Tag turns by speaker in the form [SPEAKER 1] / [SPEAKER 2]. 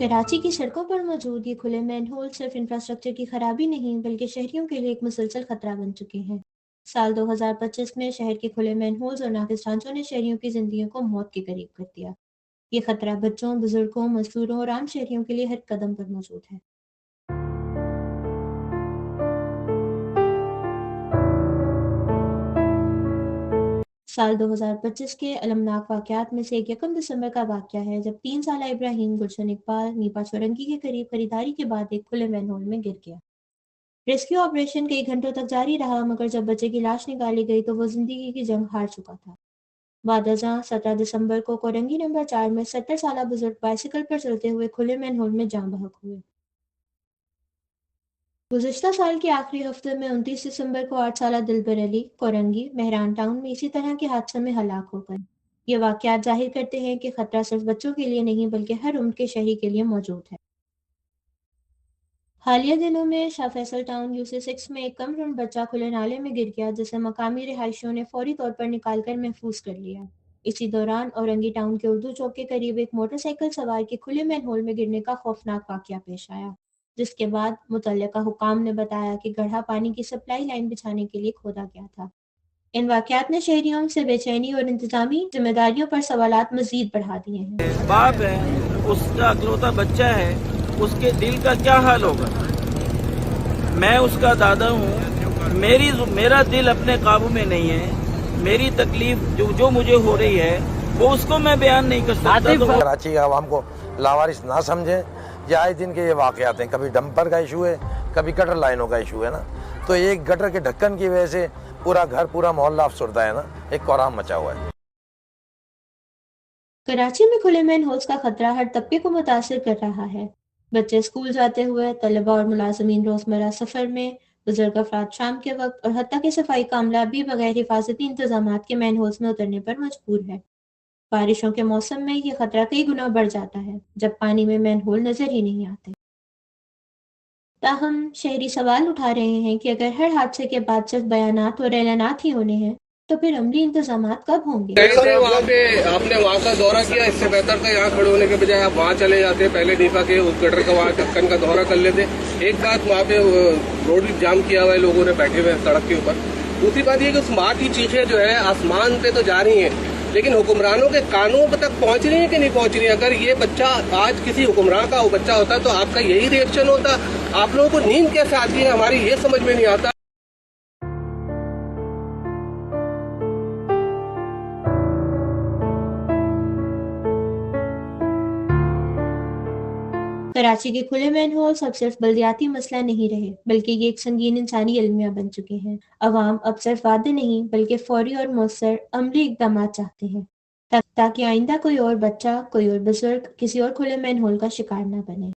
[SPEAKER 1] कराची की सड़कों पर मौजूद ये खुले मैनहोल सिर्फ इंफ्रास्ट्रक्चर की खराबी नहीं बल्कि शहरियों के लिए एक मुसलसल खतरा बन चुके हैं। साल 2025 में शहर के खुले मैनहोल्स और नाकिस ढांचों ने शहरियों की जिंदगी को मौत के करीब कर दिया। ये खतरा बच्चों, बुजुर्गों, मजदूरों और आम शहरियों के लिए हर कदम पर मौजूद है। साल 2025 के अलमनाक वाकयात में से एक 1 दिसंबर का वाकया है जब 3 साला इब्राहिम गुलशन इकबाल नीपा चौरंगी के करीब खरीदारी के बाद एक खुले मैनहोल में गिर गया। रेस्क्यू ऑपरेशन कई घंटों तक जारी रहा मगर जब बच्चे की लाश निकाली गई तो वो जिंदगी की जंग हार चुका था। बाद अज़ां 17 दिसंबर को कोरंगी नंबर 4 में 70 साला बुजुर्ग बाइसिकल पर चलते हुए खुले मैनहोल में जाँ बहक हुए। गुज़िश्ता साल के आखिरी हफ्ते में 29 दिसंबर को 8 साला दिलबर अली कोरंगी मेहरान टाउन में इसी तरह के हादसे में हलाक हो गए। ये वाकयात जाहिर करते हैं कि खतरा सिर्फ बच्चों के लिए नहीं बल्कि हर उम्र के शहरी के लिए मौजूद है। हालिया दिनों में शाह फैसल टाउन यूसी 6 में एक कम उम्र बच्चा खुले नाले में गिर गया जिसे मकामी रिहायशियों ने फौरी तौर पर निकालकर महफूज कर लिया। इसी दौरान औरंगी टाउन के उर्दू चौक के करीब एक मोटरसाइकिल सवार के खुले मैनहोल में गिरने का खौफनाक वाकया पेश आया, जिसके बाद मुतल्लिका हुकाम ने बताया कि गड्ढा पानी की सप्लाई लाइन बिछाने के लिए खोदा गया था। इन वाकयात ने शहरियों से बेचैनी और इंतजामी जिम्मेदारियों पर सवालात मजीद बढ़ा दिए हैं।
[SPEAKER 2] बाप है, उसका अकलौता बच्चा है, उसके दिल का क्या हाल होगा। मैं उसका दादा हूँ, मेरा दिल अपने काबू में नहीं है। मेरी तकलीफ जो मुझे हो रही है वो उसको मैं बयान नहीं कर सकता।
[SPEAKER 3] कराची की आवाम को लावारिस ना समझें। ये आए दिन के ये वाकयात हैं, कभी डंपर का इशू है, कभी गटर लाइनों का इशू है ना, तो एक गटर के ढक्कन की वजह से पूरा घर पूरा मोहल्ला अफसरदा है ना, एक कोहराम मचा हुआ है।
[SPEAKER 1] कराची में खुले मैनहोल्स का खतरा हर तबके को मुतासिर कर रहा है। बच्चे स्कूल जाते हुए, तलबा और मुलाजमीन रोजमर्रा सफर में, बुजुर्ग अफराद शाम के वक्त और हत्ता के सफाई कामला भी बगैर हिफाजती इंतजामात के मैनहोल्स में उतरने पर मजबूर है। बारिशों के मौसम में ये खतरा कई गुना बढ़ जाता है जब पानी में मैनहोल नजर ही नहीं आते। ताहम शहरी सवाल उठा रहे हैं कि अगर हर हादसे के बाद सिर्फ बयानात और ऐलानात ही होने हैं तो फिर अमली इंतजामात कब होंगे।
[SPEAKER 4] कैसे वहाँ पे आपने वहाँ का दौरा किया, इससे बेहतर था यहाँ खड़े होने के बजाय आप वहाँ चले जाते, पहले नीफा के उस गटर का वहाँ ढक्कन का दौरा कर लेते। एक बात, वहाँ पे रोड जाम किया हुआ है, लोगों ने बैठे हुए सड़क के ऊपर। दूसरी बात ये कि उस माँ की चीखें जो है आसमान पे तो जा रही हैं लेकिन हुक्मरानों के कानों तक पहुँच रही है कि नहीं पहुँच रही है। अगर ये बच्चा आज किसी हुक्मरान का बच्चा होता तो आपका यही रिएक्शन होता। आप लोगों को नींद कैसे आती है हमारी ये समझ में नहीं आता।
[SPEAKER 1] कराची के खुले मैनहोल्स अब सिर्फ बल्दियाती मसला नहीं रहे बल्कि ये एक संगीन इंसानी अलमिया बन चुके हैं। अवाम अब सिर्फ वादे नहीं बल्कि फौरी और मौसर अमली इकदाम चाहते हैं ताकि आइंदा कोई और बच्चा, कोई और बुजुर्ग किसी और खुले मैनहोल का शिकार न बने।